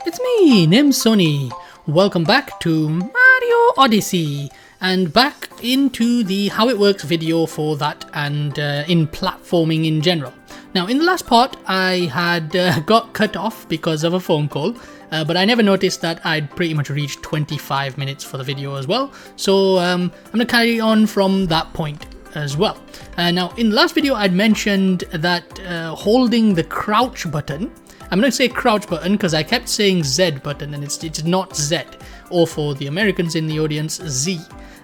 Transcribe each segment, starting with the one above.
It's me, named Sony. Welcome back to Mario Odyssey, and back into the how it works video for that, and in platforming in general. Now, in the last part, I had got cut off because of a phone call, but I never noticed that I'd pretty much reached 25 minutes for the video as well. So I'm going to carry on from that point as well. Now, in the last video, I'd mentioned that holding the crouch button, I'm going to say crouch button because I kept saying Z button, and it's not Z, or for the Americans in the audience, Z.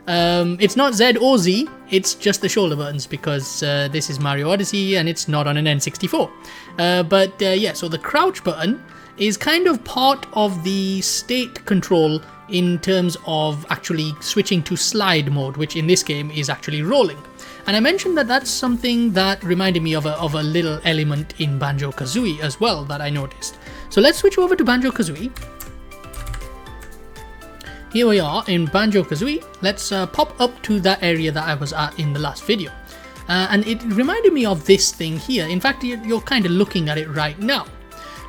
It's not Z or Z, it's just the shoulder buttons because this is Mario Odyssey and it's not on an N64. Yeah, so the crouch button is kind of part of the state control in terms of actually switching to slide mode, which in this game is actually rolling. And I mentioned that that's something that reminded me of a little element in Banjo-Kazooie as well that I noticed. So let's switch over to Banjo-Kazooie. Here we are in Banjo-Kazooie. Let's pop up to that area that I was at in the last video. And it reminded me of this thing here. In fact, you're kind of looking at it right now.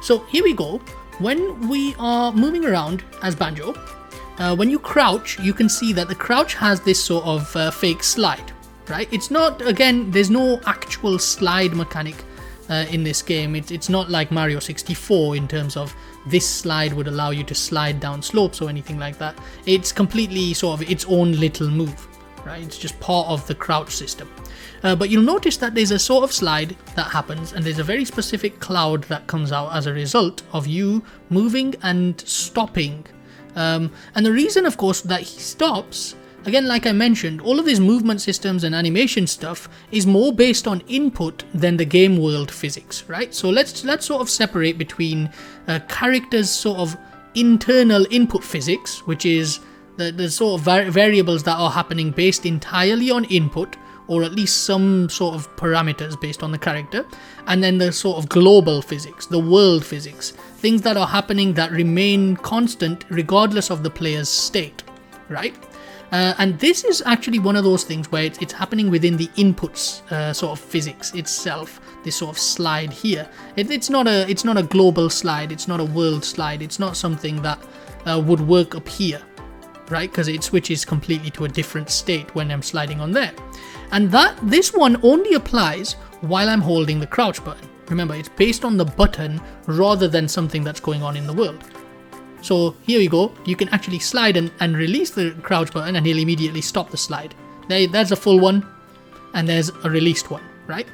So here we go. When we are moving around as Banjo, when you crouch, you can see that the crouch has this sort of fake slide, right? It's not, again, there's no actual slide mechanic in this game. It's not like Mario 64 in terms of this slide would allow you to slide down slopes or anything like that. It's completely sort of its own little move, right? It's just part of the crouch system. But you'll notice that there's a sort of slide that happens, and there's a very specific cloud that comes out as a result of you moving and stopping. And the reason, of course, that he stops, again, like I mentioned, all of these movement systems and animation stuff is more based on input than the game world physics, right? So let's sort of separate between characters' sort of internal input physics, which is the sort of variables that are happening based entirely on input, or at least some sort of parameters based on the character, and then the sort of global physics, the world physics, things that are happening that remain constant regardless of the player's state, right? And this is actually one of those things where it's happening within the inputs sort of physics itself. This sort of slide here, it's not a global slide, it's not a world slide, it's not something that would work up here, right? Because it switches completely to a different state when I'm sliding on there. And this one only applies while I'm holding the crouch button. Remember, it's based on the button rather than something that's going on in the world. So here we go, you can actually slide and release the crouch button and he'll immediately stop the slide. There's a full one, and there's a released one, right?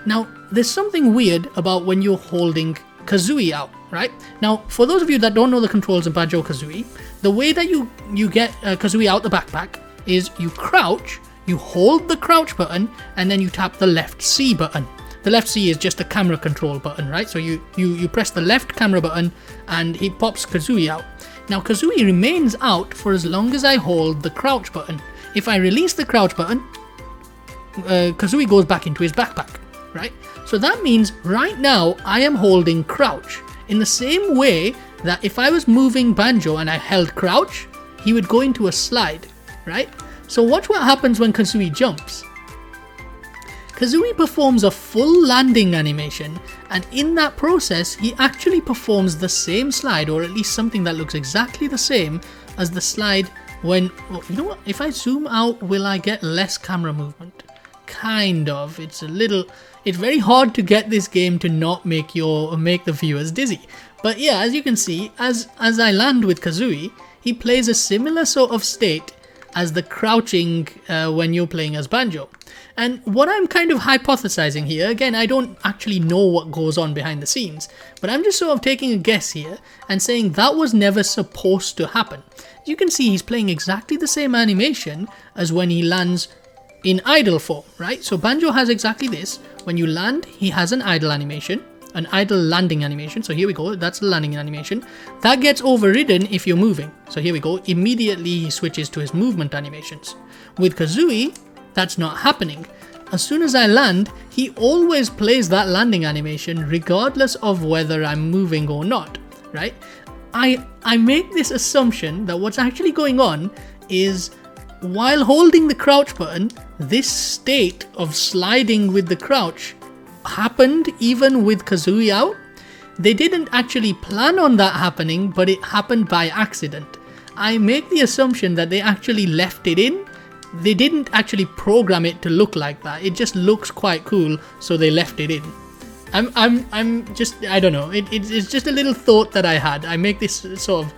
Now, there's something weird about when you're holding Kazooie out, right? Now, for those of you that don't know the controls of Banjo-Kazooie, the way that you get Kazooie out the backpack is you crouch, you hold the crouch button, and then you tap the left C button. The left C is just a camera control button, right? So you press the left camera button and he pops Kazooie out. Now, Kazooie remains out for as long as I hold the crouch button. If I release the crouch button, Kazooie goes back into his backpack, right? So that means right now I am holding crouch in the same way that if I was moving Banjo and I held crouch, he would go into a slide, right? So watch what happens when Kazooie jumps. Kazooie performs a full landing animation, and in that process, he actually performs the same slide, or at least something that looks exactly the same as the slide when, well, you know what, if I zoom out, will I get less camera movement? Kind of. It's very hard to get this game to not make the viewers dizzy. But yeah, as you can see, as I land with Kazooie, he plays a similar sort of state as the crouching when you're playing as Banjo. And what I'm kind of hypothesizing here, again, I don't actually know what goes on behind the scenes, but I'm just sort of taking a guess here and saying that was never supposed to happen. You can see he's playing exactly the same animation as when he lands in idle form, right? So Banjo has exactly this. When you land, he has an idle animation, an idle landing animation. So here we go, that's the landing animation. That gets overridden if you're moving. So here we go, immediately he switches to his movement animations. With Kazooie, that's not happening. As soon as I land, he always plays that landing animation regardless of whether I'm moving or not, right? I make this assumption that what's actually going on is while holding the crouch button, this state of sliding with the crouch happened even with Kazooie out. they didn't actually plan on that happening, but it happened by accident. I make the assumption that they actually left it in. They didn't actually program it to look like that. It just looks quite cool, so they left it in. I'm just, I don't know. It's just a little thought that I had. I make this sort of,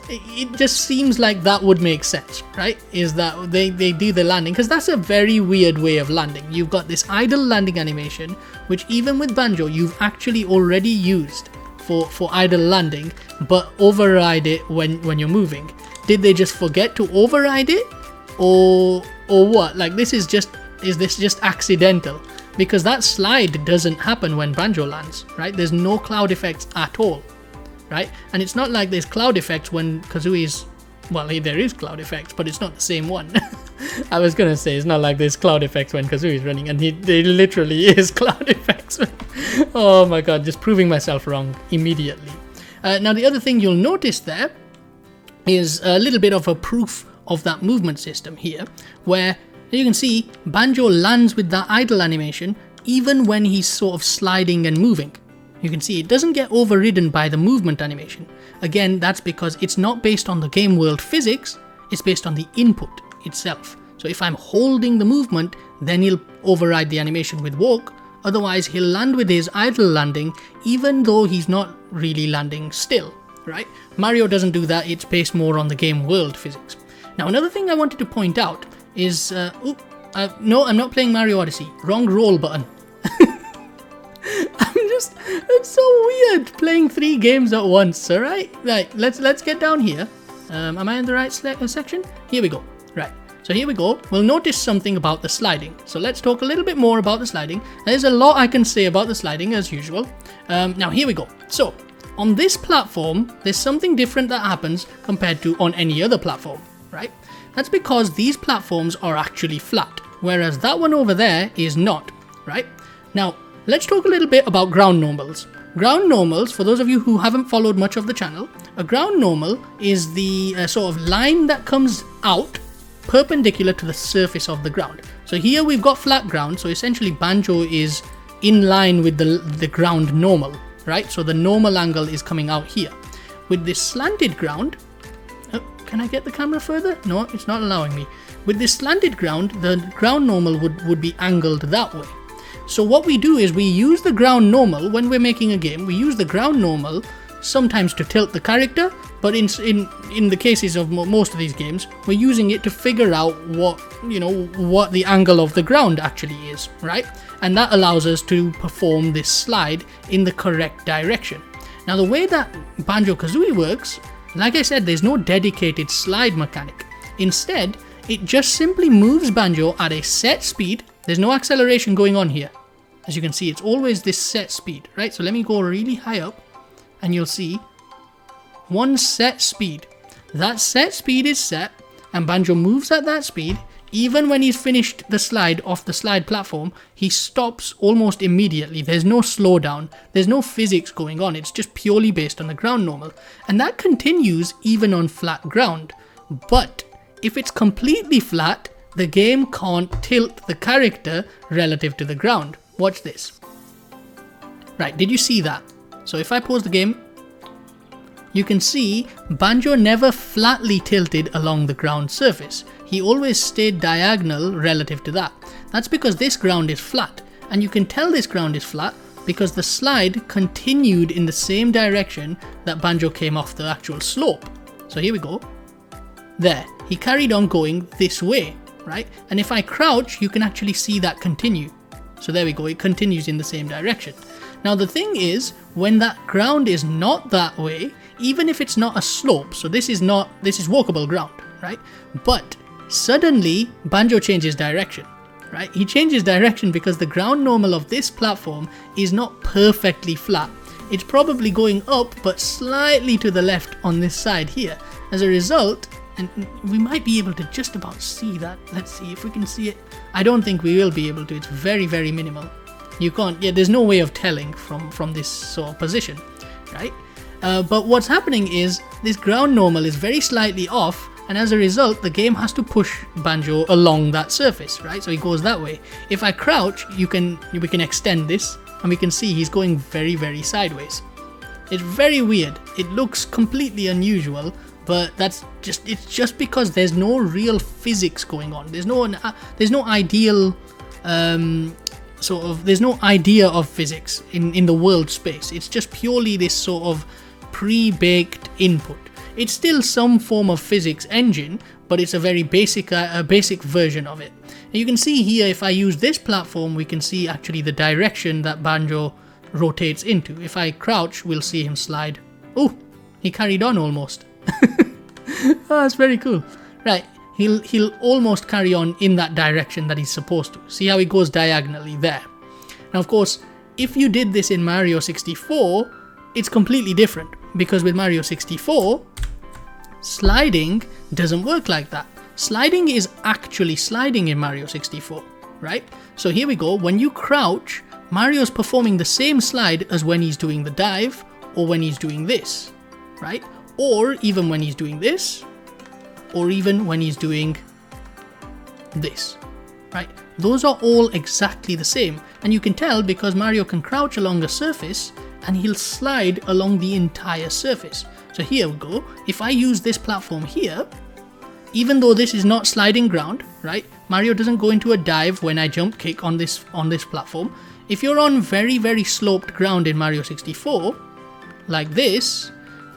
it just seems like that would make sense, right? Is that they do the landing, because that's a very weird way of landing. You've got this idle landing animation, which even with Banjo, you've actually already used for idle landing, but override it when you're moving. Did they just forget to override it, or what? Like, is this just accidental? Because that slide doesn't happen when Banjo lands, right? There's no cloud effects at all, right? And it's not like there's cloud effects when Kazooie's, well, there is cloud effects, but it's not the same one. I was gonna say, it's not like there's cloud effects when Kazooie's running, and there literally is cloud effects. Oh my god, just proving myself wrong immediately. Now the other thing you'll notice there is a little bit of a proof of that movement system here, where you can see Banjo lands with that idle animation even when he's sort of sliding and moving. You can see it doesn't get overridden by the movement animation. Again, that's because it's not based on the game world physics, it's based on the input itself. So if I'm holding the movement, then he'll override the animation with walk. Otherwise, he'll land with his idle landing even though he's not really landing still, right? Mario doesn't do that, it's based more on the game world physics. Now, another thing I wanted to point out is, no, I'm not playing Mario Odyssey. Wrong roll button. It's so weird playing 3 games at once, alright? Right, let's get down here. Am I in the right section? Here we go. Right, so here we go. We'll notice something about the sliding. So let's talk a little bit more about the sliding. There's a lot I can say about the sliding as usual. Now here we go. So, on this platform, there's something different that happens compared to on any other platform, right? That's because these platforms are actually flat, whereas that one over there is not, right? Now, let's talk a little bit about ground normals. Ground normals, for those of you who haven't followed much of the channel, a ground normal is the sort of line that comes out perpendicular to the surface of the ground. So here we've got flat ground, so essentially Banjo is in line with the ground normal, right? So the normal angle is coming out here. With this slanted ground, can I get the camera further? No, it's not allowing me. With this slanted ground, the ground normal would be angled that way. So what we do is we use the ground normal when we're making a game. We use the ground normal sometimes to tilt the character, but in the cases of most of these games, we're using it to figure out what the angle of the ground actually is, right? And that allows us to perform this slide in the correct direction. Now, the way that Banjo-Kazooie works, like I said, there's no dedicated slide mechanic. Instead, it just simply moves Banjo at a set speed. There's no acceleration going on here. As you can see, it's always this set speed, right? So let me go really high up and you'll see one set speed. That set speed is set and Banjo moves at that speed. Even when he's finished the slide off the slide platform, he stops almost immediately. There's no slowdown. There's no physics going on. It's just purely based on the ground normal. And that continues even on flat ground. But if it's completely flat, the game can't tilt the character relative to the ground. Watch this. Right, did you see that? So if I pause the game, you can see Banjo never flatly tilted along the ground surface. He always stayed diagonal relative to that. That's because this ground is flat, and you can tell this ground is flat because the slide continued in the same direction that Banjo came off the actual slope. So here we go. There, he carried on going this way, right? And if I crouch, you can actually see that continue. So there we go, it continues in the same direction. Now the thing is, when that ground is not that way, even if it's not a slope, so this is walkable ground, right? But suddenly, Banjo changes direction, right? He changes direction because the ground normal of this platform is not perfectly flat. It's probably going up, but slightly to the left on this side here. As a result, and we might be able to just about see that. Let's see if we can see it. I don't think we will be able to. It's very, very minimal. You can't, there's no way of telling from this sort of position, right? But what's happening is this ground normal is very slightly off, and as a result, the game has to push Banjo along that surface, right? So he goes that way. If I crouch, we can extend this, and we can see he's going very, very sideways. It's very weird. It looks completely unusual, but it's just because there's no real physics going on. There's no ideal there's no idea of physics in the world space. It's just purely this sort of pre-baked input. It's still some form of physics engine, but it's a very basic version of it. And you can see here, if I use this platform, we can see actually the direction that Banjo rotates into. If I crouch, we'll see him slide. Oh, he carried on almost. Oh, that's very cool. Right, he'll almost carry on in that direction that he's supposed to. See how he goes diagonally there. Now, of course, if you did this in Mario 64, it's completely different, because with Mario 64, sliding doesn't work like that. Sliding is actually sliding in Mario 64, right? So here we go. When you crouch, Mario's performing the same slide as when he's doing the dive, or when he's doing this, right? Or even when he's doing this, or even when he's doing this, right? Those are all exactly the same. And you can tell because Mario can crouch along a surface and he'll slide along the entire surface. So here we go. If I use this platform here, even though this is not sliding ground, right? Mario doesn't go into a dive when I jump kick on this platform. If you're on very, very sloped ground in Mario 64, like this,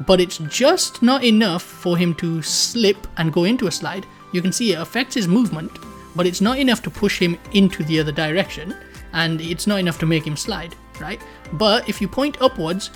but it's just not enough for him to slip and go into a slide, you can see it affects his movement, but it's not enough to push him into the other direction, and it's not enough to make him slide, right? But if you point upwards,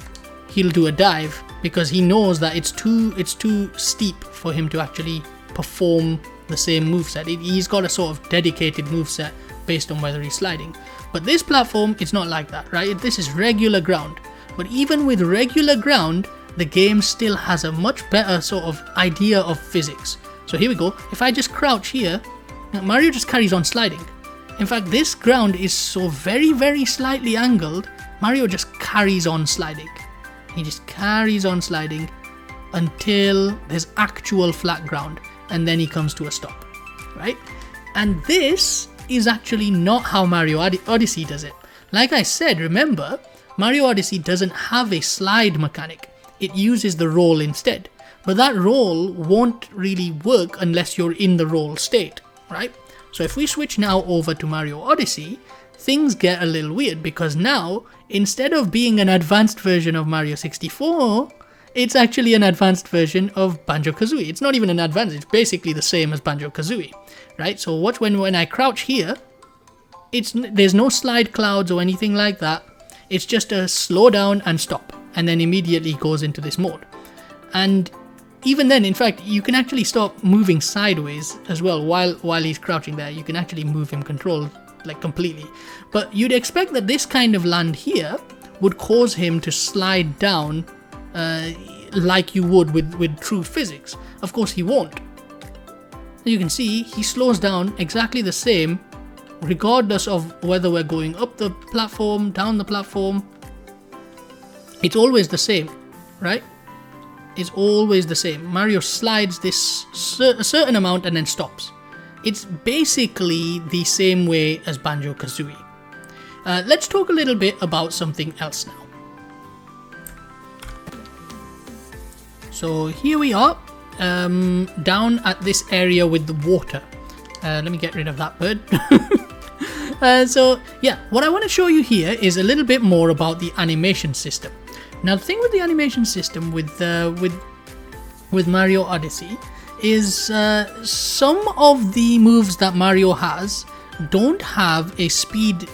he'll do a dive because he knows that it's too steep for him to actually perform the same moveset. He's got a sort of dedicated moveset based on whether he's sliding. But this platform, it's not like that, right? This is regular ground. But even with regular ground, the game still has a much better sort of idea of physics. So here we go. If I just crouch here, Mario just carries on sliding. In fact, this ground is so very, very slightly angled, Mario just carries on sliding. He just carries on sliding until there's actual flat ground, and then he comes to a stop, right? And this is actually not how Mario Odyssey does it. Like I said, remember, Mario Odyssey doesn't have a slide mechanic. It uses the roll instead. But that roll won't really work unless you're in the roll state, right? So if we switch now over to Mario Odyssey, things get a little weird, because now, instead of being an advanced version of Mario 64, it's actually an advanced version of Banjo-Kazooie. It's not even an advanced, it's basically the same as Banjo-Kazooie, right? So watch when I crouch here, there's no slide clouds or anything like that. It's just a slow down and stop, and then immediately goes into this mode. And even then, in fact, you can actually start moving sideways as well while he's crouching there. You can actually move him controlled like completely. But you'd expect that this kind of land here would cause him to slide down like you would with true physics. Of course he won't. You can see he slows down exactly the same regardless of whether we're going up the platform, down the platform. It's always the same, right? It's always the same. Mario slides this a certain amount and then stops. It's basically the same way as Banjo-Kazooie. Let's talk a little bit about something else now. So here we are, down at this area with the water. Let me get rid of that bird. So yeah, what I want to show you here is a little bit more about the animation system. Now the thing with the animation system with Mario Odyssey is some of the moves that Mario has don't have a speed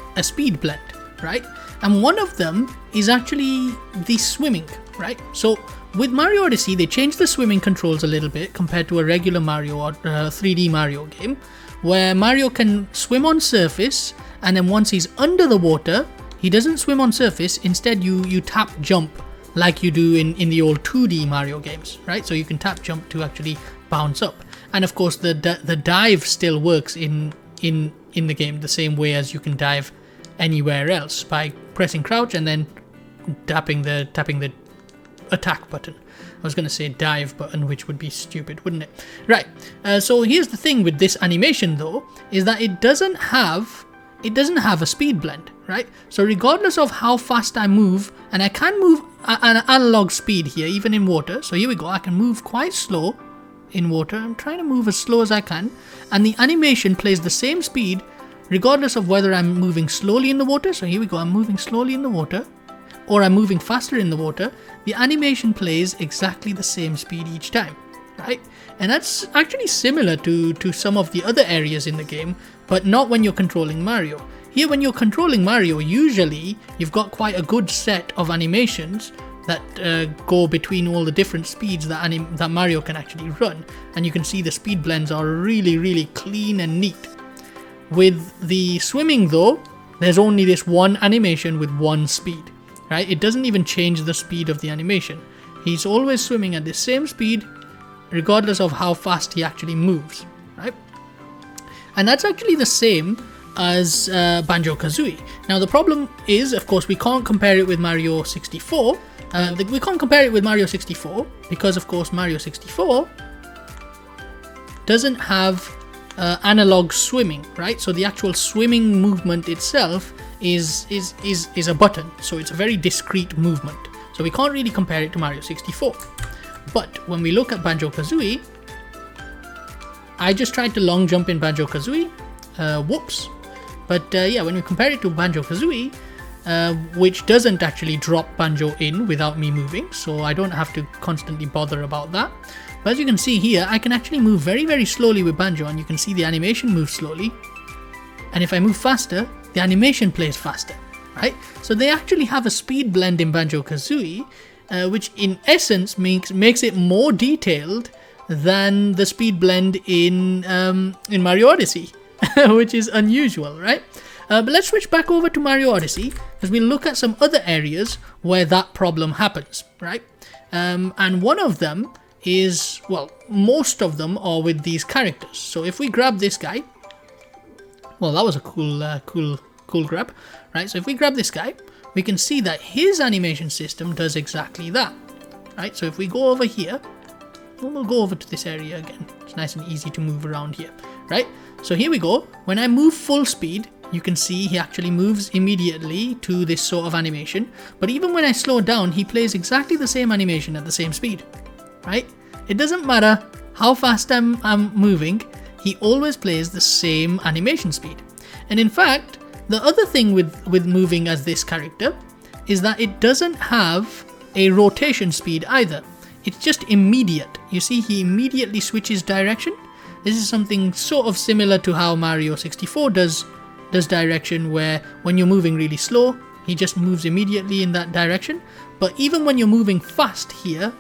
blend, right? And one of them is actually the swimming, right? So with Mario Odyssey, they changed the swimming controls a little bit compared to a regular Mario or 3D Mario game, where Mario can swim on surface, and then once he's under the water, he doesn't swim on surface. Instead, you tap jump like you do in the old 2D Mario games, right? So you can tap jump to actually bounce up. And of course, the dive still works in the game the same way as you can dive anywhere else by pressing crouch and then tapping the attack button. I was going to say dive button, which would be stupid, wouldn't it? Right. So here's the thing with this animation though, is that it doesn't have a speed blend, right? So regardless of how fast I move, and I can move an analog speed here, even in water. So here we go, I can move quite slow in water. I'm trying to move as slow as I can, and the animation plays the same speed regardless of whether I'm moving slowly in the water. So here we go, I'm moving slowly in the water, or I'm moving faster in the water. The animation plays exactly the same speed each time, right? And that's actually similar to some of the other areas in the game, but not when you're controlling Mario. Here, when you're controlling Mario, usually you've got quite a good set of animations that go between all the different speeds that Mario can actually run, and you can see the speed blends are really clean and neat. With the swimming though, there's only this one animation with one speed, right? It doesn't even change the speed of the animation. He's always swimming at the same speed regardless of how fast he actually moves, right? And that's actually the same as Banjo-Kazooie. Now the problem is, of course, we can't compare it with Mario 64. We can't compare it with Mario 64 because, of course, Mario 64 doesn't have analog swimming, right? So the actual swimming movement itself is a button, so it's a very discrete movement. So we can't really compare it to Mario 64. But when we look at Banjo-Kazooie, I just tried to long jump in Banjo-Kazooie. Whoops. But yeah, when we compare it to Banjo-Kazooie, which doesn't actually drop Banjo in without me moving, so I don't have to constantly bother about that. But as you can see here, I can actually move very slowly with Banjo, and you can see the animation moves slowly. And if I move faster, the animation plays faster, right? So they actually have a speed blend in Banjo-Kazooie, which in essence makes it more detailed than the speed blend in Mario Odyssey, which is unusual, right? But let's switch back over to Mario Odyssey as we look at some other areas where that problem happens, right? And one of them is, well, most of them are with these characters. So if we grab this guy, well, that was a cool grab, right? So if we grab this guy, we can see that his animation system does exactly that, right? So if we go over here, we'll go over to this area again. It's nice and easy to move around here, right? So here we go. When I move full speed, you can see he actually moves immediately to this sort of animation. But even when I slow down, he plays exactly the same animation at the same speed, right? It doesn't matter how fast I'm moving, he always plays the same animation speed. And in fact, the other thing with moving as this character is that it doesn't have a rotation speed either. It's just immediate. You see, he immediately switches direction. This is something sort of similar to how Mario 64 does direction, where when you're moving really slow, he just moves immediately in that direction. But even when you're moving fast here,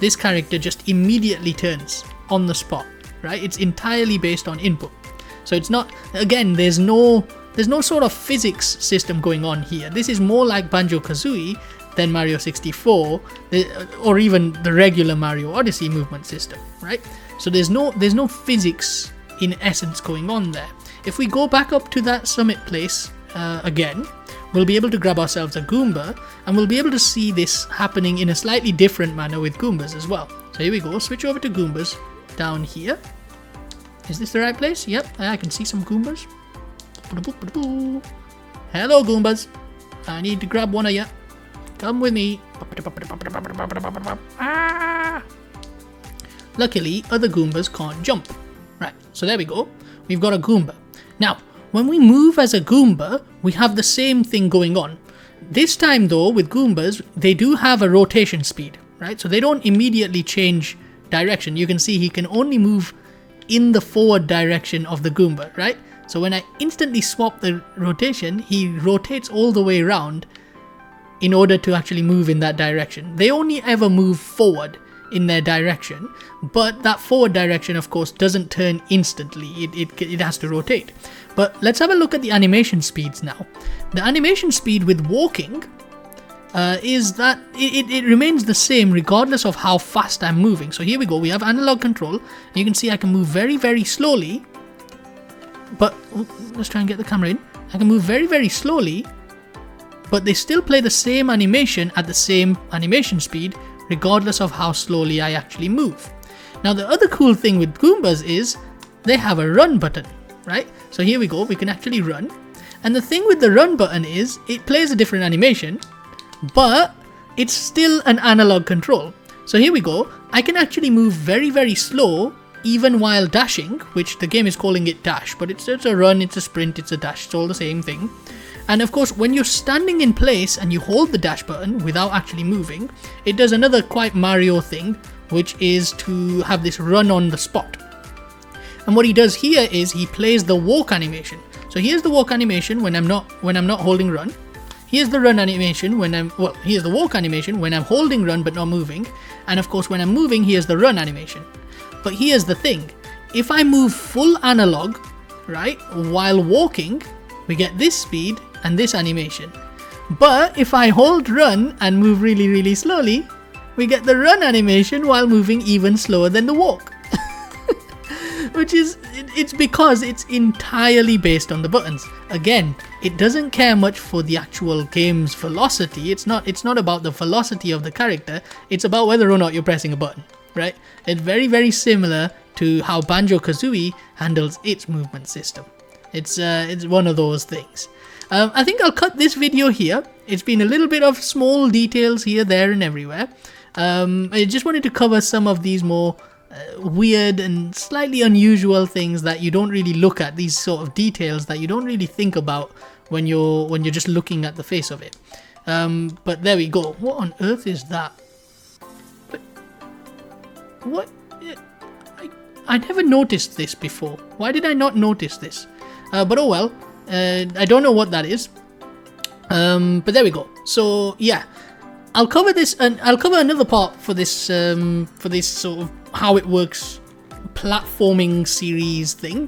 this character just immediately turns on the spot, right? It's entirely based on input. So it's not, again, there's no sort of physics system going on here. This is more like Banjo-Kazooie than Mario 64, or even the regular Mario Odyssey movement system, right? So there's no physics in essence going on there. If we go back up to that summit place again, we'll be able to grab ourselves a Goomba, and we'll be able to see this happening in a slightly different manner with Goombas as well. So here we go, switch over to Goombas down here. Is this the right place? Yep, I can see some Goombas. Hello Goombas, I need to grab one of you. Come with me. Ah! Luckily, other Goombas can't jump. Right, so there we go. We've got a Goomba. Now, when we move as a Goomba, we have the same thing going on. This time though, with Goombas, they do have a rotation speed, right? So they don't immediately change direction. You can see he can only move in the forward direction of the Goomba, right? So when I instantly swap the rotation, he rotates all the way around in order to actually move in that direction. They only ever move forward in their direction, but that forward direction, of course, doesn't turn instantly. It has to rotate. But let's have a look at the animation speeds now. The animation speed with walking is that it remains the same regardless of how fast I'm moving. So here we go, we have analog control. You can see I can move very slowly, but let's try and get the camera in. I can move very slowly, but they still play the same animation at the same animation speed regardless of how slowly I actually move. Now the other cool thing with Goombas is they have a run button, right? So here we go, we can actually run. And the thing with the run button is it plays a different animation, but it's still an analog control. So here we go. I can actually move very, very slow even while dashing, which the game is calling it dash, but it's a run, it's a sprint, it's a dash, it's all the same thing. And of course, when you're standing in place and you hold the dash button without actually moving, it does another quite Mario thing, which is to have this run on the spot. And what he does here is he plays the walk animation. So here's the walk animation when I'm not holding run. Here's the run animation here's the walk animation when I'm holding run but not moving. And of course, when I'm moving, here's the run animation. But here's the thing. If I move full analog, right, while walking, we get this speed and this animation. But if I hold run and move really, really slowly, we get the run animation while moving even slower than the walk. Which is, it's because it's entirely based on the buttons. Again, it doesn't care much for the actual game's velocity. It's not about the velocity of the character. It's about whether or not you're pressing a button, right? It's very, very similar to how Banjo-Kazooie handles its movement system. It's one of those things. I think I'll cut this video here. It's been a little bit of small details here, there, and everywhere. I just wanted to cover some of these more weird and slightly unusual things that you don't really look at, these sort of details that you don't really think about when you're just looking at the face of it. But there we go. What on earth is that? But what? I never noticed this before. Why did I not notice this? But oh well. I don't know what that is. But there we go. So yeah, I'll cover this, and I'll cover another part for this sort of how it works platforming series thing.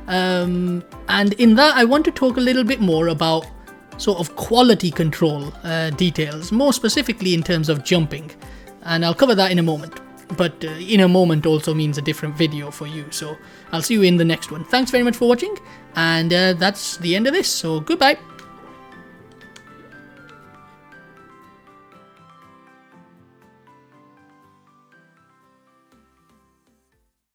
And in that, I want to talk a little bit more about sort of quality control details, more specifically in terms of jumping. And I'll cover that in a moment. But in a moment also means a different video for you. So I'll see you in the next one. Thanks very much for watching. And that's the end of this. So goodbye.